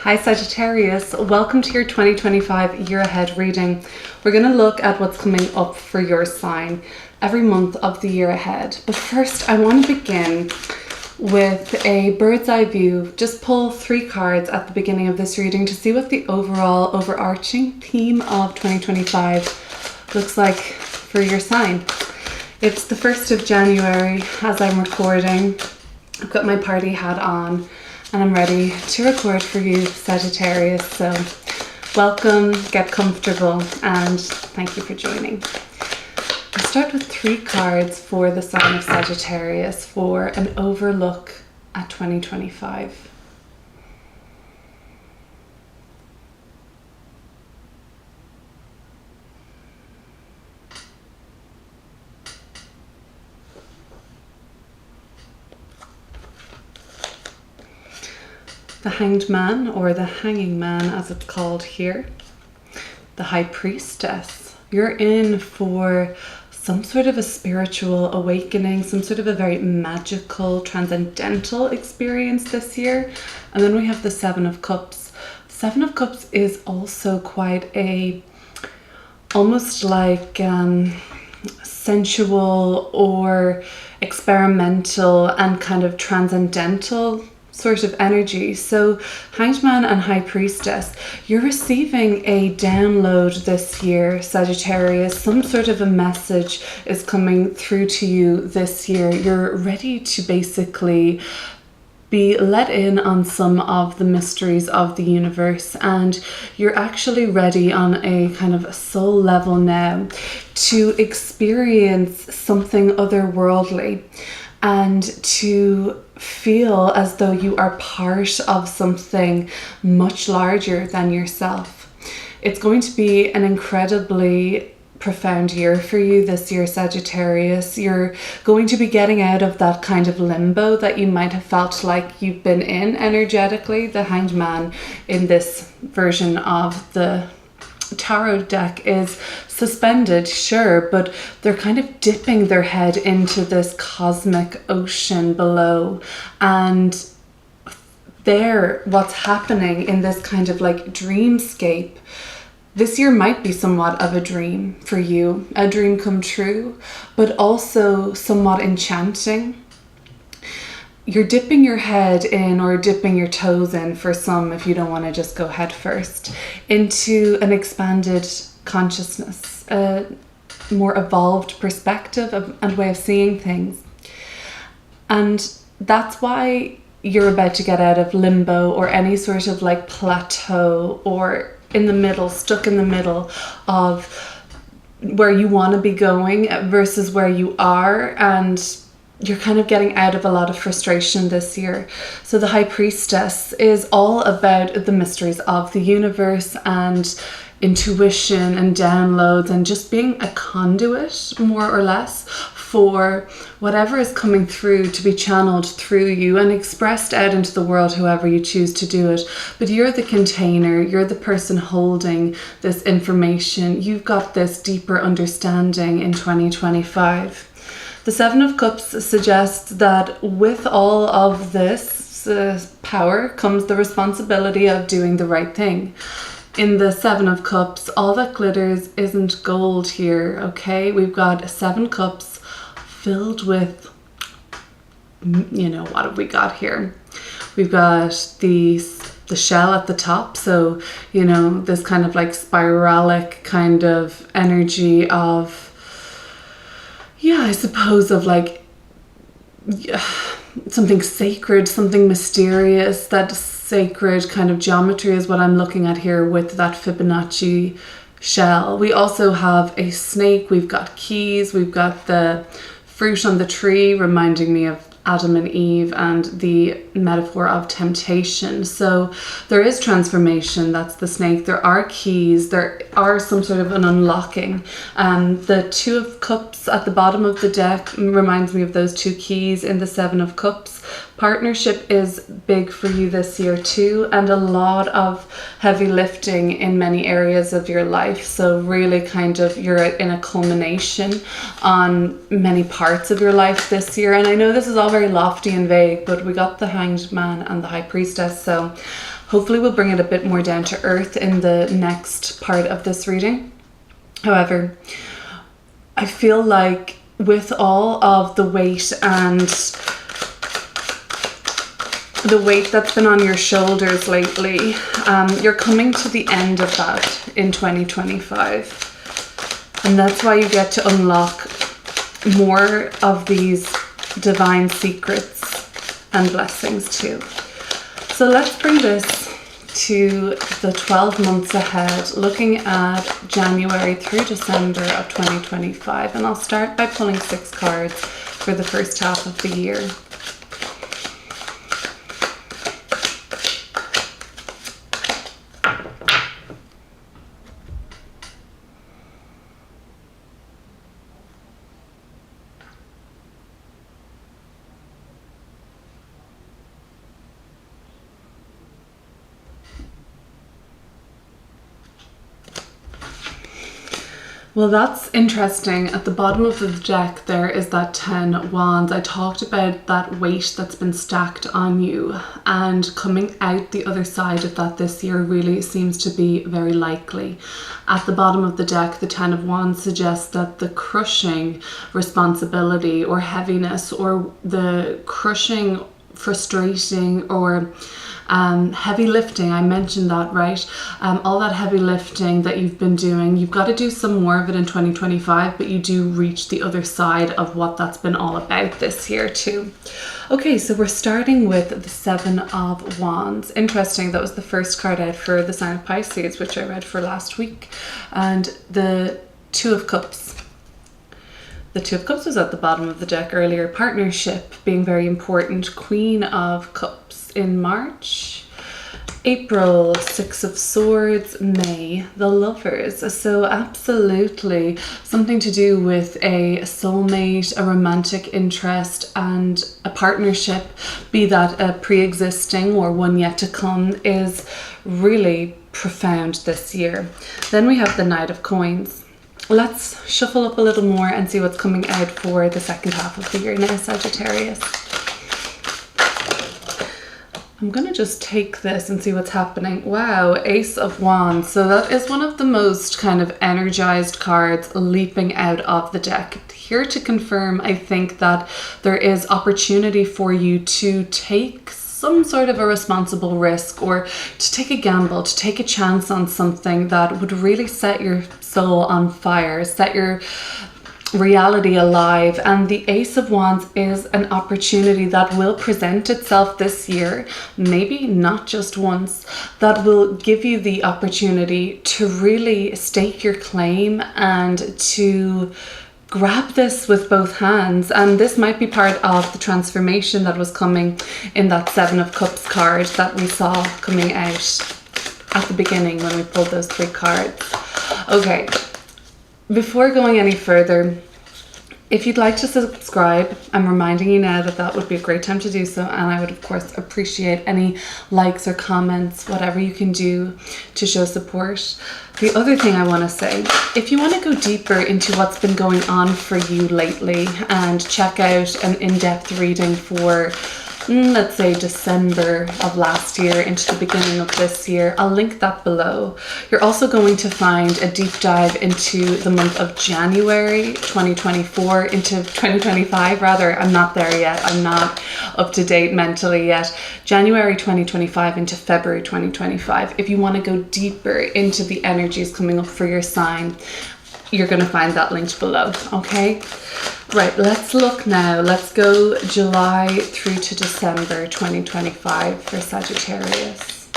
Hi Sagittarius, welcome to your 2025 year ahead reading. We're going to look at what's coming up for your sign every month of the year ahead. But first I want to begin with a bird's eye view. Just pull 3 cards at the beginning of this reading to see what the overall overarching theme of 2025 looks like for your sign. It's the 1st of January as I'm recording. I've got my party hat on and I'm ready to record for you, Sagittarius. So welcome, get comfortable, and thank you for joining. I'll start with 3 cards for the sign of Sagittarius for an overlook at 2025. The Hanged Man, or the Hanging Man as it's called here. The High Priestess. You're in for some sort of a spiritual awakening, some sort of a very magical, transcendental experience this year. And then we have the 7 of Cups. 7 of Cups is also quite a, almost like sensual or experimental and kind of transcendental sort of energy. So Hanged Man and High Priestess, you're receiving a download this year, Sagittarius. Some sort of a message is coming through to you this year. You're ready to basically be let in on some of the mysteries of the universe, and you're actually ready on a kind of soul level now to experience something otherworldly and to feel as though you are part of something much larger than yourself. It's going to be an incredibly profound year for you this year, Sagittarius. You're going to be getting out of that kind of limbo that you might have felt like you've been in energetically. The Hanged Man in this version of the tarot deck is suspended, sure, but they're kind of dipping their head into this cosmic ocean below, and there, what's happening in this kind of like dreamscape this year might be somewhat of a dream for you, a dream come true, but also somewhat enchanting. You're dipping your head in, or dipping your toes in for some, if you don't want to just go head first, into an expanded consciousness, a more evolved perspective and way of seeing things. And that's why you're about to get out of limbo or any sort of like plateau, or in the middle, stuck in the middle of where you want to be going versus where you are, and you're kind of getting out of a lot of frustration this year. So the High Priestess is all about the mysteries of the universe and intuition and downloads and just being a conduit, more or less, for whatever is coming through to be channeled through you and expressed out into the world, however you choose to do it. But you're the container, you're the person holding this information. You've got this deeper understanding in 2025. The 7 of Cups suggests that with all of this power comes the responsibility of doing the right thing. In the 7 of Cups, all that glitters isn't gold here, okay? We've got 7 cups filled with, you know, what have we got here? We've got the shell at the top, so, you know, this kind of like spiralic kind of energy of, yeah, I suppose of like something sacred, something mysterious. That sacred kind of geometry is what I'm looking at here with that Fibonacci shell. We also have a snake, we've got keys, we've got the fruit on the tree reminding me of Adam and Eve and the metaphor of temptation. So there is transformation, that's the snake. There are keys, there are some sort of an unlocking. The 2 of Cups at the bottom of the deck reminds me of those 2 keys in the 7 of Cups. Partnership is big for you this year too, and a lot of heavy lifting in many areas of your life. So really kind of you're in a culmination on many parts of your life this year. And I know this is all very lofty and vague, but we got the Hanged Man and the High Priestess, so Hopefully we'll bring it a bit more down to earth in the next part of this reading. However, I feel like with all of the weight and the weight that's been on your shoulders lately, you're coming to the end of that in 2025. And that's why you get to unlock more of these divine secrets and blessings too. So let's bring this to the 12 months ahead, looking at January through December of 2025. And I'll start by pulling 6 cards for the first half of the year. Well, that's interesting. At the bottom of the deck, there is that 10 wands. I talked about that weight that's been stacked on you, and coming out the other side of that this year really seems to be very likely. At the bottom of the deck, the 10 of wands suggests that the crushing responsibility or heaviness, or the crushing, frustrating, or heavy lifting, I mentioned that, right? All that heavy lifting that you've been doing, you've got to do some more of it in 2025, but you do reach the other side of what that's been all about this year too. Okay, so we're starting with the 7 of wands. Interesting, that was the first card out for the sign of Pisces, which I read for last week. And the 2 of cups. The 2 of cups was at the bottom of the deck earlier. Partnership being very important. Queen of cups in March. April, 6 of swords. May, the lovers. So absolutely something to do with a soulmate, a romantic interest, and a partnership, be that a pre-existing or one yet to come, is really profound this year. Then we have the Knight of Coins. Let's shuffle up a little more and see what's coming out for the second half of the year now, Sagittarius. I'm going to just take this and see what's happening. Wow, Ace of Wands. So that is one of the most kind of energized cards leaping out of the deck. Here to confirm, I think, that there is opportunity for you to take some sort of a responsible risk, or to take a gamble, to take a chance on something that would really set your soul on fire, set your reality alive. And the Ace of Wands is an opportunity that will present itself this year, maybe not just once, that will give you the opportunity to really stake your claim and to grab this with both hands. And this might be part of the transformation that was coming in that 7 of Cups card that we saw coming out at the beginning when we pulled those 3 cards. Okay, before going any further, if you'd like to subscribe, I'm reminding you now that that would be a great time to do so, and I would of course appreciate any likes or comments, whatever you can do to show support. The other thing I want to say, if you want to go deeper into what's been going on for you lately and check out an in-depth reading for let's say December of last year into the beginning of this year, I'll link that below. You're also going to find a deep dive into the month of January 2024 into 2025 rather. I'm not there yet. I'm not up to date mentally yet. January 2025 into February 2025. If you want to go deeper into the energies coming up for your sign, you're going to find that linked below. Okay. Right, let's look now. Let's go July through to December 2025 for Sagittarius.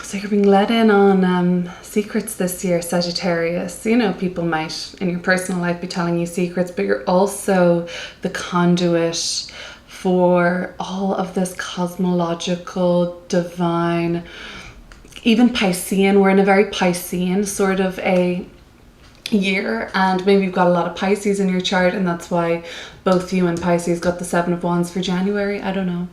So you're being let in on secrets this year, Sagittarius. You know, people might in your personal life be telling you secrets, but you're also the conduit for all of this cosmological, divine, even Piscean. We're in a very Piscean sort of a year, and maybe you've got a lot of Pisces in your chart, and that's why both you and Pisces got the Seven of Wands for January. I don't know,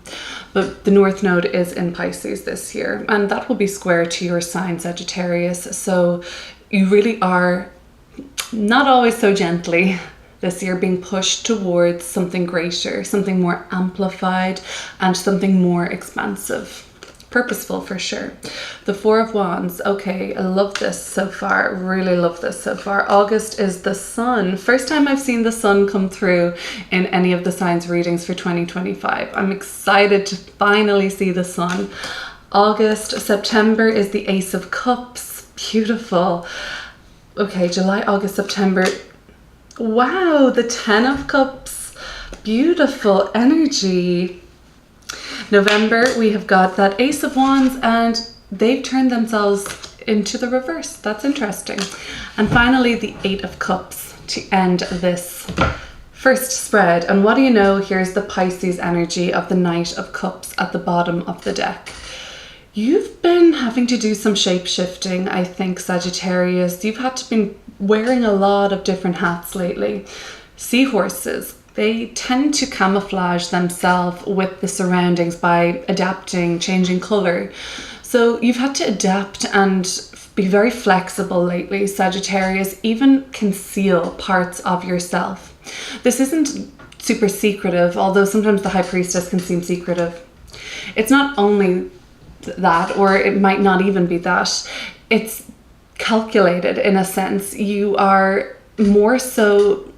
but the North Node is in Pisces this year, and that will be square to your sign, Sagittarius. So you really are, not always so gently this year, being pushed towards something greater, something more amplified, and something more expansive. Purposeful for sure. The Four of Wands. Okay, I love this so far. Really love this so far. August is the sun. First time I've seen the sun come through in any of the signs readings for 2025. I'm excited to finally see the sun. August. September is the Ace of Cups. Beautiful. Okay, July, August, September. Wow, the Ten of Cups. Beautiful energy. November, we have got that Ace of Wands, and they've turned themselves into the reverse. That's interesting. And finally, the Eight of Cups to end this first spread. And what do you know? Here's the Pisces energy of the Knight of Cups at the bottom of the deck. You've been having to do some shape-shifting, I think, Sagittarius. You've had to be wearing a lot of different hats lately. Seahorses, they tend to camouflage themselves with the surroundings by adapting, changing color. So you've had to adapt and be very flexible lately, Sagittarius, even conceal parts of yourself. This isn't super secretive, although sometimes the High Priestess can seem secretive. It's not only that, or it might not even be that. It's calculated in a sense. You are more so,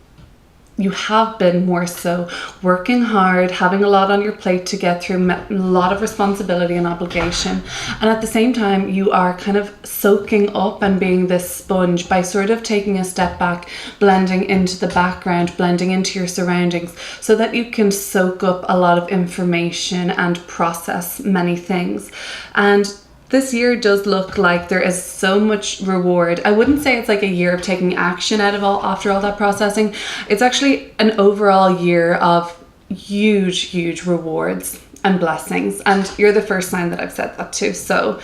you have been more so working hard, having a lot on your plate to get through, a lot of responsibility and obligation. And at the same time, you are kind of soaking up and being this sponge by sort of taking a step back, blending into the background, blending into your surroundings so that you can soak up a lot of information and process many things. And this year does look like there is so much reward. I wouldn't say it's like a year of taking action after all that processing. It's actually an overall year of huge rewards and blessings. And you're the first sign that I've said that to. So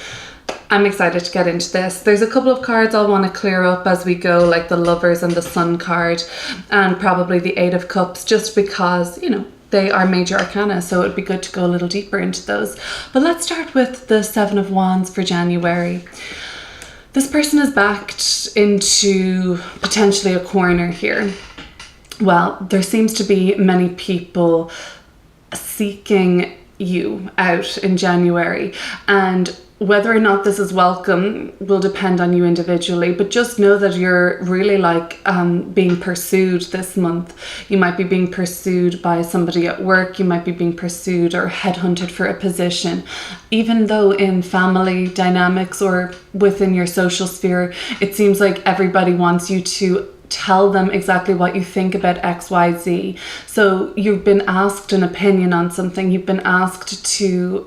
I'm excited to get into this. There's a couple of cards I'll want to clear up as we go, like the Lovers and the Sun card, and probably the Eight of Cups, just because, you know, they are major arcana, so it would be good to go a little deeper into those. But let's start with the Seven of Wands for January. This person is backed into potentially a corner here. Well, there seems to be many people seeking you out in January, and whether or not this is welcome will depend on you individually, but just know that you're really like being pursued this month. You might be being pursued by somebody at work, you might be being pursued or headhunted for a position. Even though in family dynamics or within your social sphere, it seems like everybody wants you to tell them exactly what you think about XYZ. So you've been asked an opinion on something, you've been asked to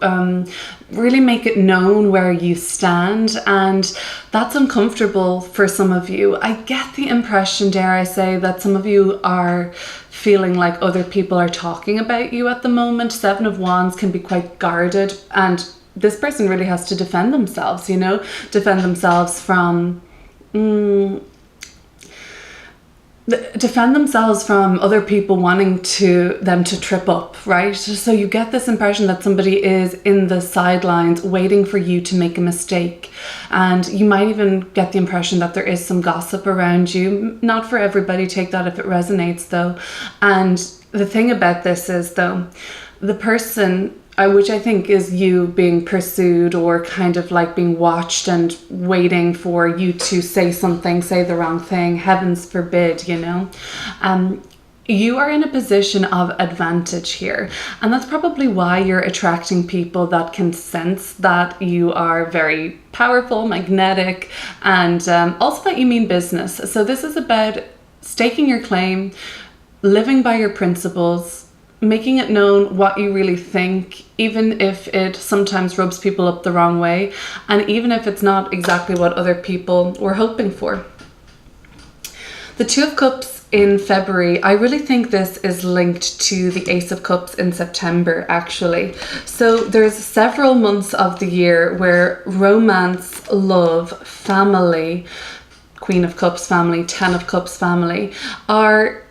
really make it known where you stand, and that's uncomfortable for some of you. I get the impression, dare I say, that some of you are feeling like other people are talking about you at the moment. Seven of Wands can be quite guarded, and this person really has to defend themselves, you know, defend themselves from other people wanting them to trip up, right? So you get this impression that somebody is in the sidelines waiting for you to make a mistake. And you might even get the impression that there is some gossip around you. Not for everybody, take that if it resonates though. And the thing about this is though, the person, which I think is you being pursued or kind of like being watched and waiting for you to say something, say the wrong thing, heavens forbid, you know. You are in a position of advantage here. And that's probably why you're attracting people that can sense that you are very powerful, magnetic, and also that you mean business. So this is about staking your claim, living by your principles, making it known what you really think, even if it sometimes rubs people up the wrong way, and even if it's not exactly what other people were hoping for. The Two of Cups in February, I really think this is linked to the Ace of Cups in September, actually. So there's several months of the year where romance, love, family, Queen of Cups family, 10 of Cups family, are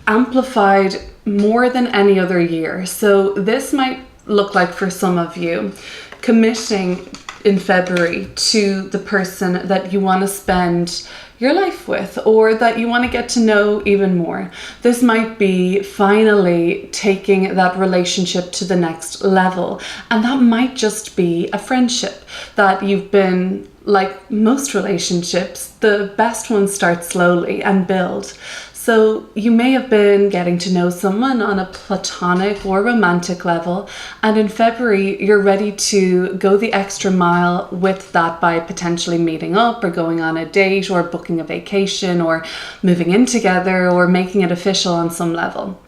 amplified more than any other year. So this might look like, for some of you, committing in February to the person that you want to spend your life with, or that you want to get to know even more. This might be finally taking that relationship to the next level, and that might just be a friendship that you've been, like most relationships, the best ones start slowly and build. So you may have been getting to know someone on a platonic or romantic level, and in February you're ready to go the extra mile with that by potentially meeting up or going on a date or booking a vacation or moving in together or making it official on some level.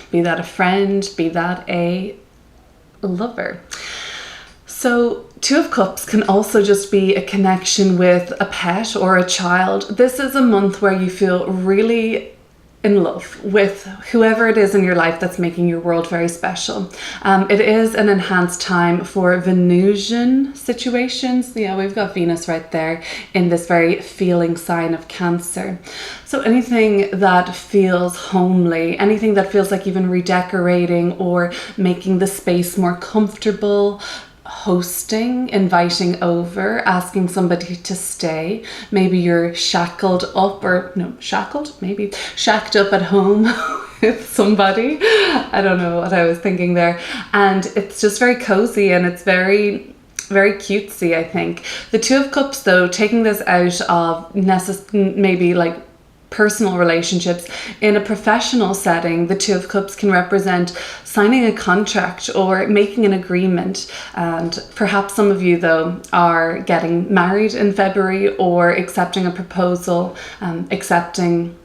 Be that a friend, be that a lover. So 2 of Cups can also just be a connection with a pet or a child. This is a month where you feel really in love with whoever it is in your life that's making your world very special. It is an enhanced time for Venusian situations. Yeah, we've got Venus right there in this very feeling sign of Cancer. So anything that feels homely, anything that feels like even redecorating or making the space more comfortable, hosting, inviting over, asking somebody to stay. Maybe you're shacked up at home with somebody. I don't know what I was thinking there. And it's just very cozy and it's very, very cutesy, I think. The 2 of Cups, though, taking this out of maybe like personal relationships, in a professional setting, the 2 of Cups can represent signing a contract or making an agreement. And perhaps some of you, though, are getting married in February or accepting a proposal, accepting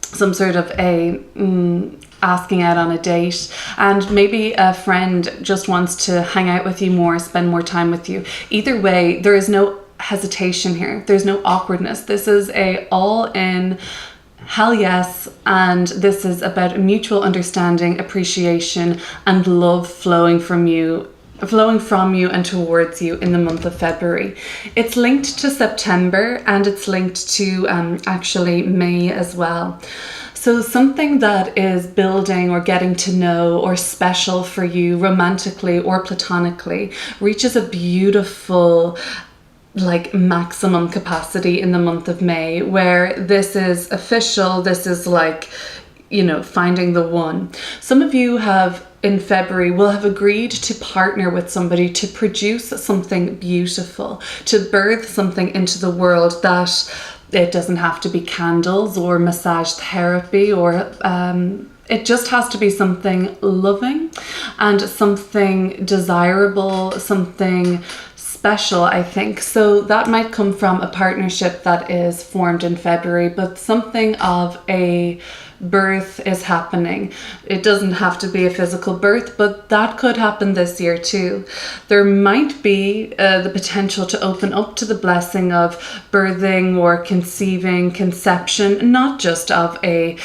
some sort of asking out on a date, and maybe a friend just wants to hang out with you more, spend more time with you. Either way, there is no hesitation here. There's no awkwardness. This is a all-in hell yes, and this is about mutual understanding, appreciation, and love flowing from you and towards you in the month of February. It's linked to September and it's linked to actually May as well. So something that is building or getting to know or special for you romantically or platonically reaches a beautiful maximum capacity in the month of May, where this is official. This is finding the one. Some of you in February will have agreed to partner with somebody to produce something beautiful, to birth something into the world that it doesn't have to be candles or massage therapy or it just has to be something loving and something desirable, something special, I think. So that might come from a partnership that is formed in February, but something of a birth is happening. It doesn't have to be a physical birth, but that could happen this year too. There might be the potential to open up to the blessing of birthing or conception, not just of a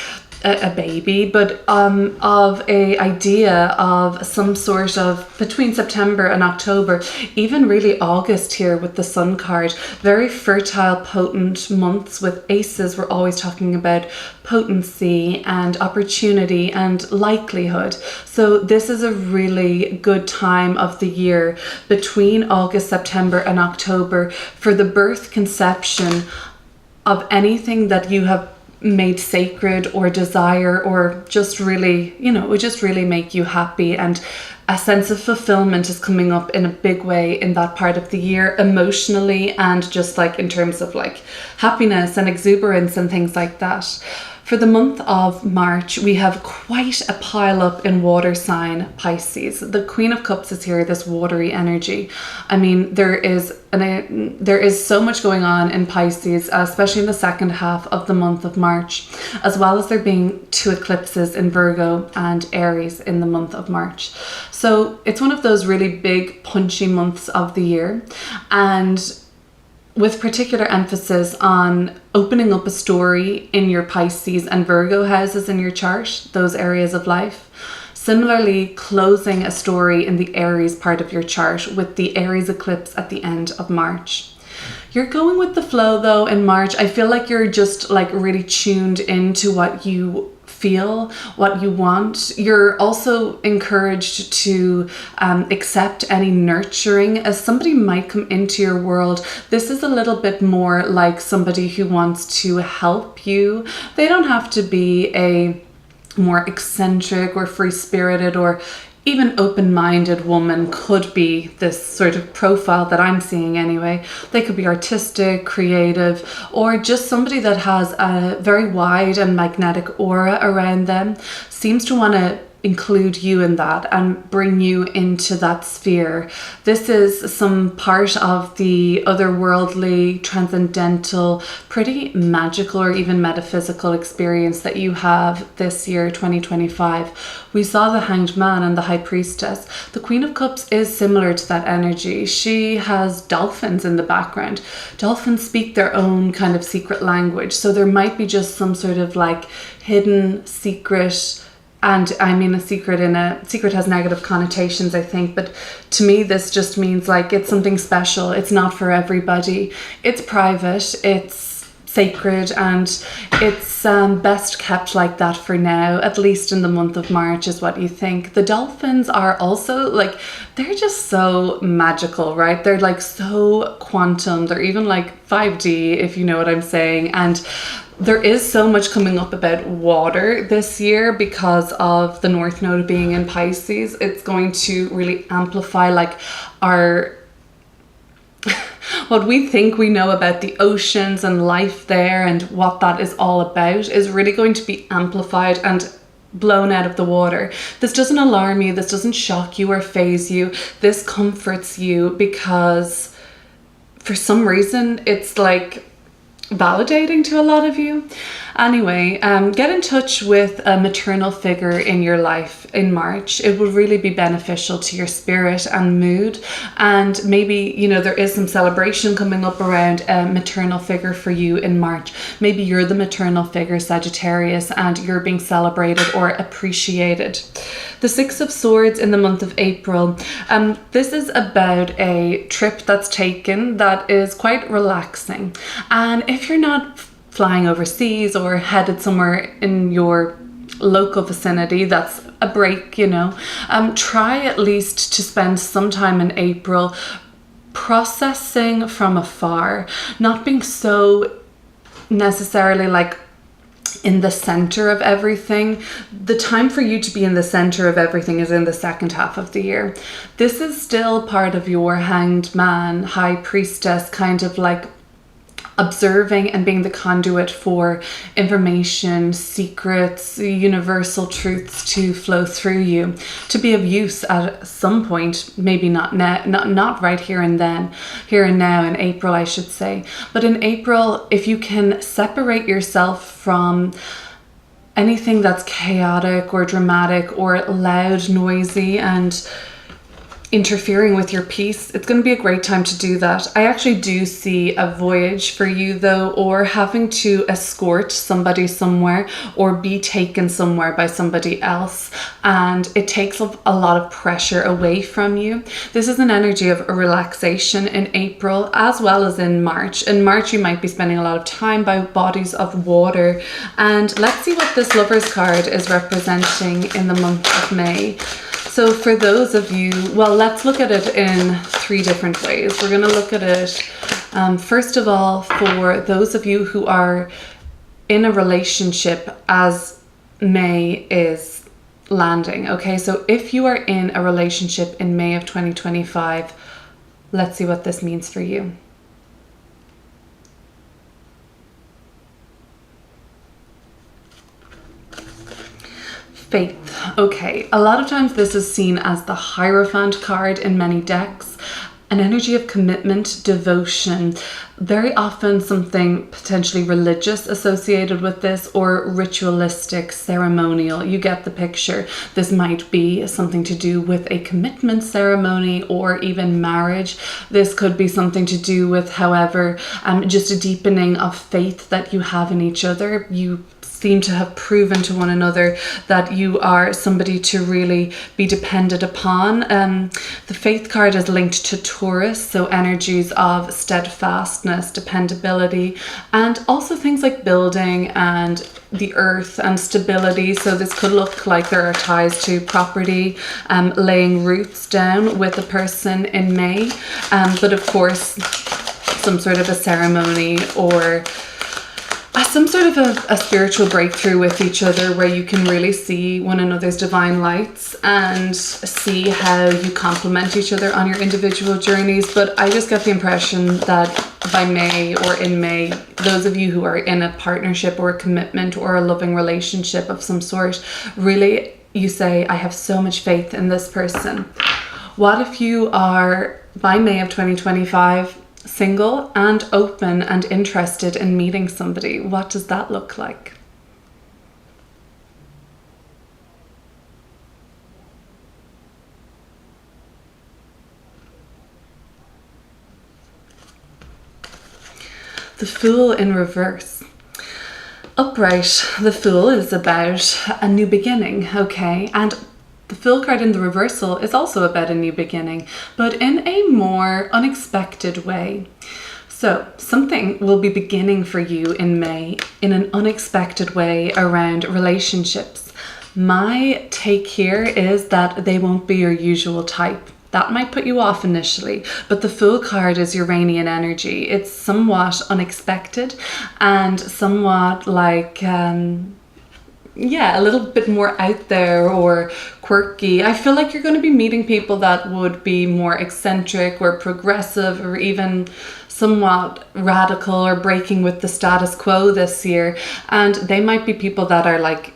baby, but of a idea of some sort of between September and October, even really August here with the Sun card. Very fertile, potent months with aces. We're always talking about potency and opportunity and likelihood. So this is a really good time of the year between August, September and October for the birth, conception of anything that you have made sacred or desire, or just really, it would just really make you happy, and a sense of fulfillment is coming up in a big way in that part of the year, emotionally and just in terms of happiness and exuberance and things like that. For the month of March, we have quite a pile up in water sign Pisces. The Queen of Cups is here, this watery energy. I mean, there is so much going on in Pisces, especially in the second half of the month of March, as well as there being 2 eclipses in Virgo and Aries in the month of March. So it's one of those really big, punchy months of the year, and with particular emphasis on opening up a story in your Pisces and Virgo houses in your chart, those areas of life. Similarly, closing a story in the Aries part of your chart with the Aries eclipse at the end of March. You're going with the flow though in March. I feel like you're just like really tuned into what you feel, what you want. You're also encouraged to accept any nurturing as somebody might come into your world. This is a little bit more like somebody who wants to help you. They don't have to be a more eccentric or free-spirited or even open-minded woman. Could be this sort of profile that I'm seeing anyway. They could be artistic, creative, or just somebody that has a very wide and magnetic aura around them, seems to want to include you in that and bring you into that sphere. This is some part of the otherworldly, transcendental, pretty magical or even metaphysical experience that you have this year, 2025. We saw the Hanged Man and the High Priestess. The Queen of Cups is similar to that energy. She has dolphins in the background. Dolphins speak their own kind of secret language. So there might be just some sort of like hidden secret. And I mean, a secret has negative connotations, I think. But to me, this just means like it's something special. It's not for everybody. It's private. It's sacred. And it's best kept like that for now, at least in the month of March is what you think. The dolphins are also like, they're just so magical, right? They're like so quantum. They're even like 5D, if you know what I'm saying. And there is so much coming up about water this year because of the North Node being in Pisces. It's going to really amplify like our what we think we know about the oceans and life there and what that is all about is really going to be amplified and blown out of the water. This doesn't alarm you. This doesn't shock you or faze you. This comforts you because for some reason it's like validating to a lot of you. Anyway, get in touch with a maternal figure in your life in March. It will really be beneficial to your spirit and mood. And maybe, you know, there is some celebration coming up around a maternal figure for you in March. Maybe you're the maternal figure, Sagittarius, and you're being celebrated or appreciated. The Six of Swords in the month of April. This is about a trip that's taken that is quite relaxing. And if you're not flying overseas or headed somewhere in your local vicinity, that's a break, you know. Try at least to spend some time in April processing from afar, not being so necessarily like in the center of everything. The time for you to be in the center of everything is in the second half of the year. This is still part of your Hanged Man, High Priestess, kind of like observing and being the conduit for information, secrets, universal truths to flow through you, to be of use at some point, maybe not now, not right here and now in April, I should say. But in April, if you can separate yourself from anything that's chaotic or dramatic or loud, noisy, and interfering with your peace, it's going to be a great time to do that. I actually do see a voyage for you though, or having to escort somebody somewhere or be taken somewhere by somebody else, and it takes a lot of pressure away from you. This is an energy of a relaxation in April as well as in March. In March you might be spending a lot of time by bodies of water. And let's see what this Lovers card is representing in the month of May. So for those of you, well, let's look at it in three different ways. We're going to look at it, first of all, for those of you who are in a relationship as May is landing. Okay, so if you are in a relationship in May of 2025, let's see what this means for you. Faith. Okay, a lot of times this is seen as the Hierophant card in many decks, an energy of commitment, devotion, very often something potentially religious associated with this, or ritualistic, ceremonial. You get the picture. This might be something to do with a commitment ceremony or even marriage. This could be something to do with, however, just a deepening of faith that you have in each other. You seem to have proven to one another that you are somebody to really be depended upon. The Faith card is linked to Taurus, so energies of steadfastness robustness, dependability, and also things like building and the earth and stability. So this could look like there are ties to property, laying roots down with a person in May, but of course some sort of a ceremony or some sort of a spiritual breakthrough with each other, where you can really see one another's divine lights and see how you complement each other on your individual journeys. But I just get the impression that by May or in May, those of you who are in a partnership or a commitment or a loving relationship of some sort, really you say, I have so much faith in this person. What if you are, by May of 2025, single and open and interested in meeting somebody? What does that look like? The Fool in reverse. Upright, the Fool is about a new beginning, okay? And the Fool card in the reversal is also about a new beginning, but in a more unexpected way. So something will be beginning for you in May in an unexpected way around relationships. My take here is that they won't be your usual type. That might put you off initially, but the Fool card is Uranian energy. It's somewhat unexpected and somewhat like, a little bit more out there or quirky. I feel like you're going to be meeting people that would be more eccentric or progressive or even somewhat radical or breaking with the status quo this year. And they might be people that are like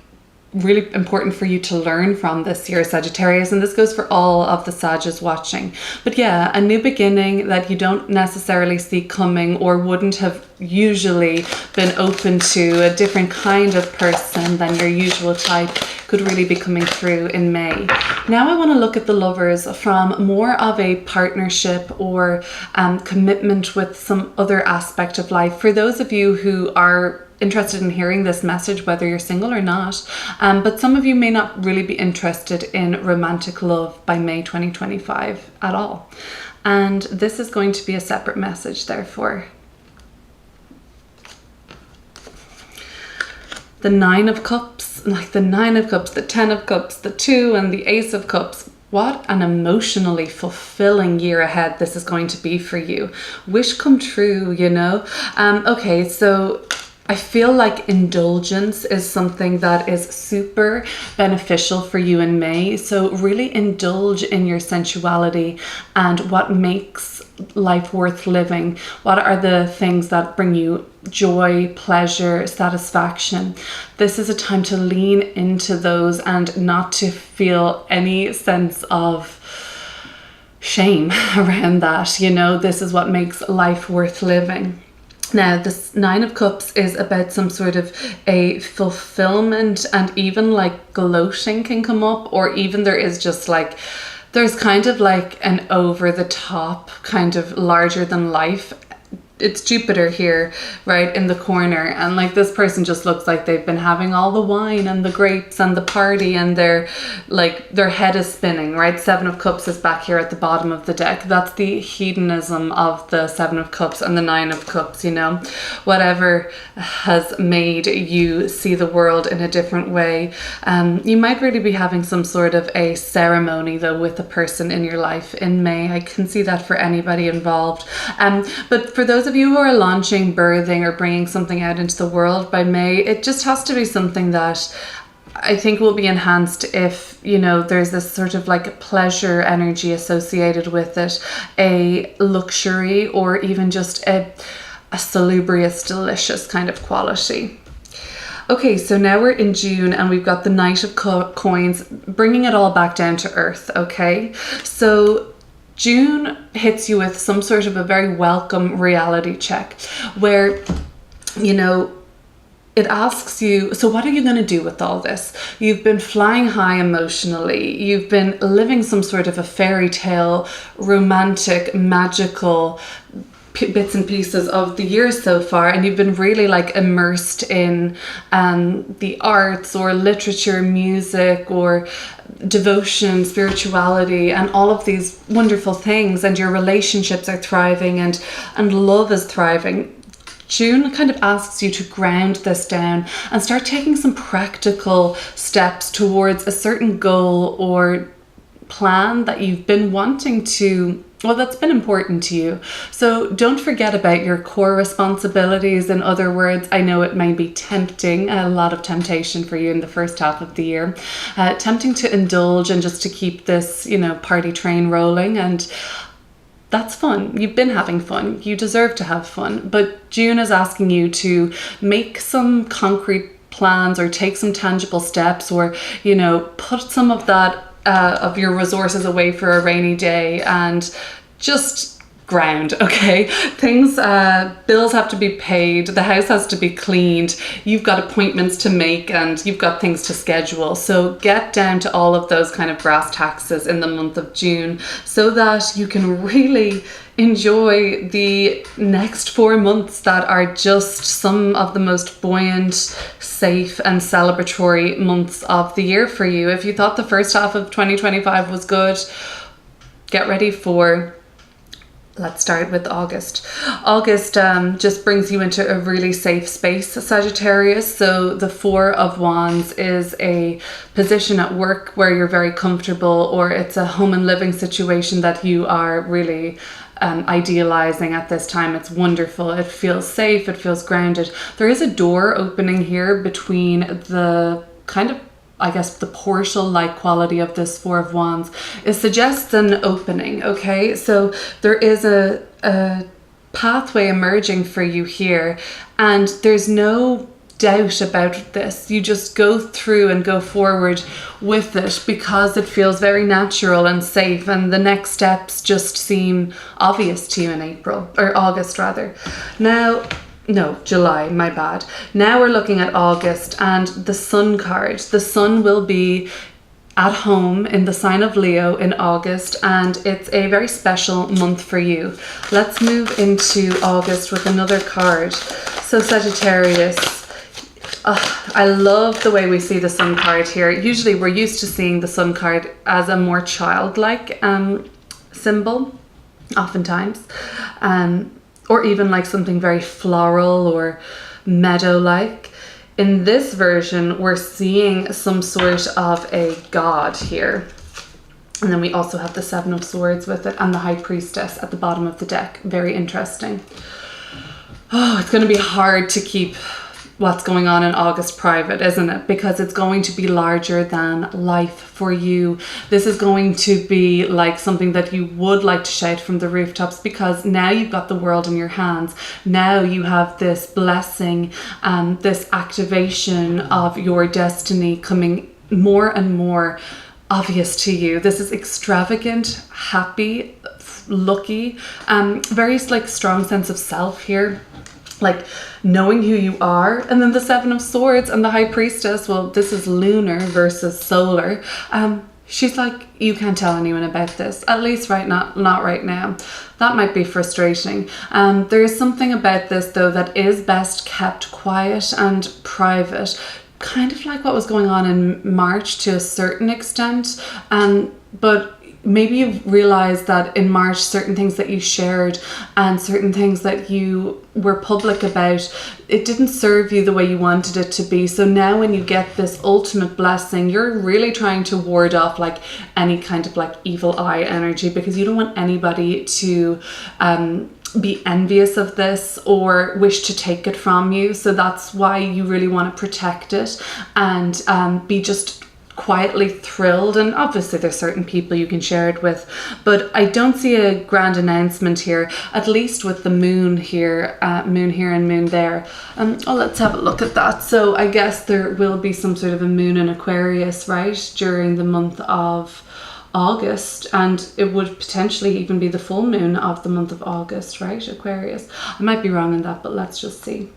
really important for you to learn from this year, Sagittarius, and this goes for all of the Sagittarius watching. But yeah, a new beginning that you don't necessarily see coming or wouldn't have usually been open to, a different kind of person than your usual type, could really be coming through in May. Now I want to look at the Lovers from more of a partnership or commitment with some other aspect of life. For those of you who are interested in hearing this message, whether you're single or not, but some of you may not really be interested in romantic love by May 2025 at all. And this is going to be a separate message, therefore. The Nine of Cups, like the Nine of Cups, the Ten of Cups, the Two and the Ace of Cups. What an emotionally fulfilling year ahead this is going to be for you. Wish come true, you know? Okay, so I feel like indulgence is something that is super beneficial for you in May. So really indulge in your sensuality and what makes life worth living. What are the things that bring you joy, pleasure, satisfaction? This is a time to lean into those and not to feel any sense of shame around that. You know, this is what makes life worth living. Now, this Nine of Cups is about some sort of a fulfillment, and even like gloating can come up, or even there is just like, there's kind of like an over the top kind of larger than life. It's Jupiter here, right in the corner, and like this person just looks like they've been having all the wine and the grapes and the party, and they're like, their head is spinning, right? Seven of Cups is back here at the bottom of the deck. That's the hedonism of the Seven of Cups and the Nine of Cups, you know, whatever has made you see the world in a different way. You might really be having some sort of a ceremony though with a person in your life in May. I can see that for anybody involved. But for those of you who are launching, birthing, or bringing something out into the world by May, it just has to be something that I think will be enhanced if, you know, there's this sort of like pleasure energy associated with it, a luxury, or even just a salubrious, delicious kind of quality. Okay, so now we're in June and we've got the Knight of Coins, bringing it all back down to earth, okay? So June hits you with some sort of a very welcome reality check where, you know, it asks you, so what are you going to do with all this? You've been flying high emotionally. You've been living some sort of a fairy tale, romantic, magical bits and pieces of the year so far, and you've been really like immersed in the arts or literature, music, or devotion, spirituality, and all of these wonderful things, and your relationships are thriving, and love is thriving, June kind of asks you to ground this down and start taking some practical steps towards a certain goal or plan that you've been wanting to, well, that's been important to you. So don't forget about your core responsibilities. In other words, I know it may be tempting, a lot of temptation for you in the first half of the year, tempting to indulge and just to keep this, party train rolling, and that's fun. You've been having fun. You deserve to have fun. But June is asking you to make some concrete plans or take some tangible steps, or, put some of that of your resources away for a rainy day and just ground, okay? Things, bills have to be paid, the house has to be cleaned, you've got appointments to make, and you've got things to schedule. So get down to all of those kind of brass taxes in the month of June so that you can really enjoy the next 4 months that are just some of the most buoyant, safe, and celebratory months of the year for you. If you thought the first half of 2025 was good, get ready for... Let's start with August. August just brings you into a really safe space, Sagittarius. So the Four of Wands is a position at work where you're very comfortable, or it's a home and living situation that you are really idealizing at this time. It's wonderful. It feels safe. It feels grounded. There is a door opening here between the kind of, I guess, the portal-like quality of this Four of Wands. It suggests an opening, okay? So there is a pathway emerging for you here, and there's no doubt about this. You just go through and go forward with it because it feels very natural and safe, and the next steps just seem obvious to you in August rather. No, July, my bad. Now we're looking at August and the Sun card. The Sun will be at home in the sign of Leo in August, and it's a very special month for you. Let's move into August with another card. So Sagittarius, I love the way we see the Sun card here. Usually we're used to seeing the Sun card as a more childlike symbol, oftentimes. Or even like something very floral or meadow-like. In this version, we're seeing some sort of a god here. And then we also have the Seven of Swords with it and the High Priestess at the bottom of the deck. Very interesting. Oh, it's going to be hard to keep what's going on in August private, isn't it? Because it's going to be larger than life for you. This is going to be like something that you would like to shout from the rooftops, because now you've got the world in your hands. Now you have this blessing, this activation of your destiny coming more and more obvious to you. This is extravagant, happy, lucky, very like strong sense of self here. Like knowing who you are. And then the Seven of Swords and the High Priestess, well, this is lunar versus solar. She's like, you can't tell anyone about this, at least not right now. That might be frustrating. There is something about this though that is best kept quiet and private, kind of like what was going on in March to a certain extent. But maybe you've realized that in March, certain things that you shared and certain things that you were public about, it didn't serve you the way you wanted it to be. So now when you get this ultimate blessing, you're really trying to ward off like any kind of like evil eye energy, because you don't want anybody to be envious of this or wish to take it from you. So that's why you really want to protect it and be just quietly thrilled. And obviously there's certain people you can share it with, but I don't see a grand announcement here, at least with the moon here and moon there. Let's have a look at that. So I guess there will be some sort of a moon in Aquarius, right, during the month of August, and it would potentially even be the full moon of the month of August, right, Aquarius. I might be wrong in that, but let's just see.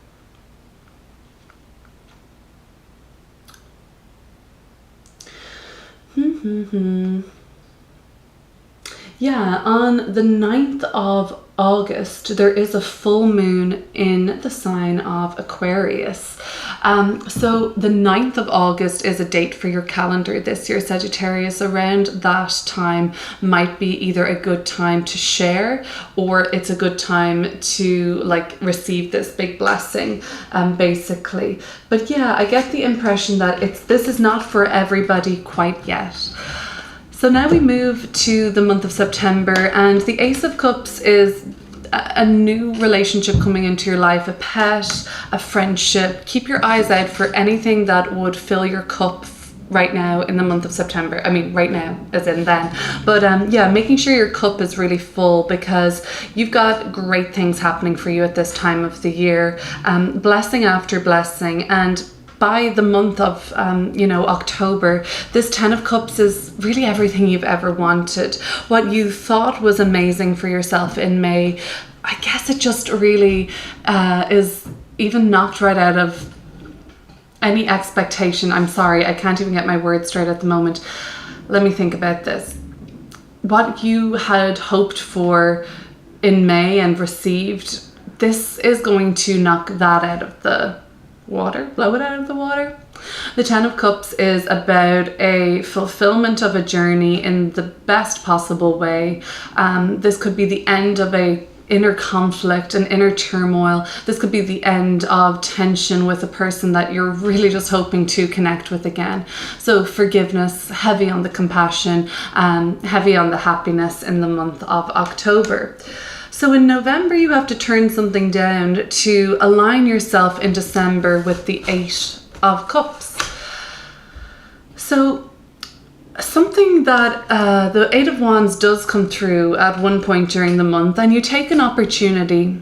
Yeah, on the 9th of August, there is a full moon in the sign of Aquarius. So the 9th of August is a date for your calendar this year, Sagittarius. Around that time might be either a good time to share, or it's a good time to like receive this big blessing, basically. But yeah, I get the impression that this is not for everybody quite yet. So now we move to the month of September, and the Ace of Cups is a new relationship coming into your life, a pet, a friendship. Keep your eyes out for anything that would fill your cup right now in the month of September. I mean, right now, as in then. But yeah, making sure your cup is really full, because you've got great things happening for you at this time of the year. Blessing after blessing. And by the month of, October, this 10 of Cups is really everything you've ever wanted. What you thought was amazing for yourself in May, I guess it just really is even knocked right out of any expectation. I'm sorry, I can't even get my words straight at the moment. Let me think about this. What you had hoped for in May and received, this is going to knock that out of the water, blow it out of the water. The 10 of Cups is about a fulfillment of a journey in the best possible way. This could be the end of a inner conflict, an inner turmoil. This could be the end of tension with a person that you're really just hoping to connect with again. So forgiveness, heavy on the compassion, heavy on the happiness in the month of October. So in November, you have to turn something down to align yourself in December with the 8 of Cups. So something that the 8 of Wands does come through at one point during the month, and you take an opportunity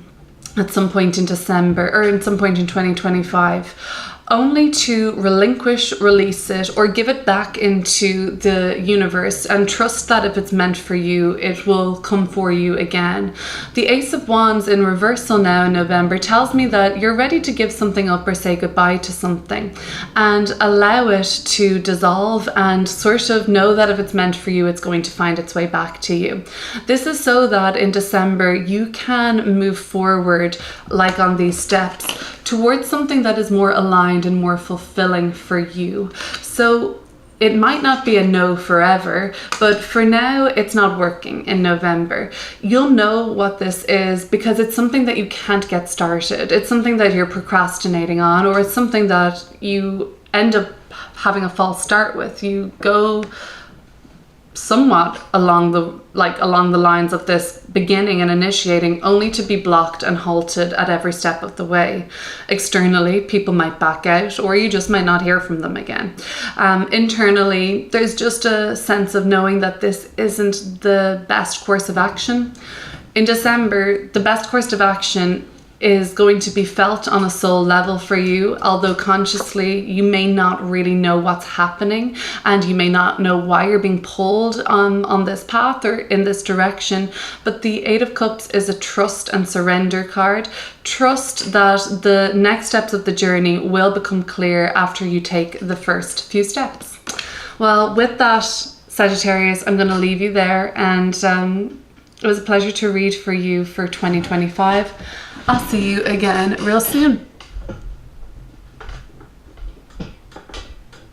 at some point in December or at some point in 2025, only to relinquish, release it, or give it back into the universe and trust that if it's meant for you, it will come for you again. The Ace of Wands in reversal now in November tells me that you're ready to give something up or say goodbye to something and allow it to dissolve, and sort of know that if it's meant for you, it's going to find its way back to you. This is so that in December you can move forward, like on these steps, towards something that is more aligned and more fulfilling for you. So it might not be a no forever, but for now it's not working in November. You'll know what this is because it's something that you can't get started. It's something that you're procrastinating on, or it's something that you end up having a false start with. You go somewhat along the lines of this beginning and initiating, only to be blocked and halted at every step of the way. Externally, people might back out, or you just might not hear from them again. Internally, there's just a sense of knowing that this isn't the best course of action. In December, the best course of action is going to be felt on a soul level for you, although consciously you may not really know what's happening, and you may not know why you're being pulled on this path or in this direction. But the 8 of Cups is a trust and surrender card. Trust that the next steps of the journey will become clear after you take the first few steps. Well, with that, Sagittarius, I'm going to leave you there, and it was a pleasure to read for you for 2025. I'll see you again real soon.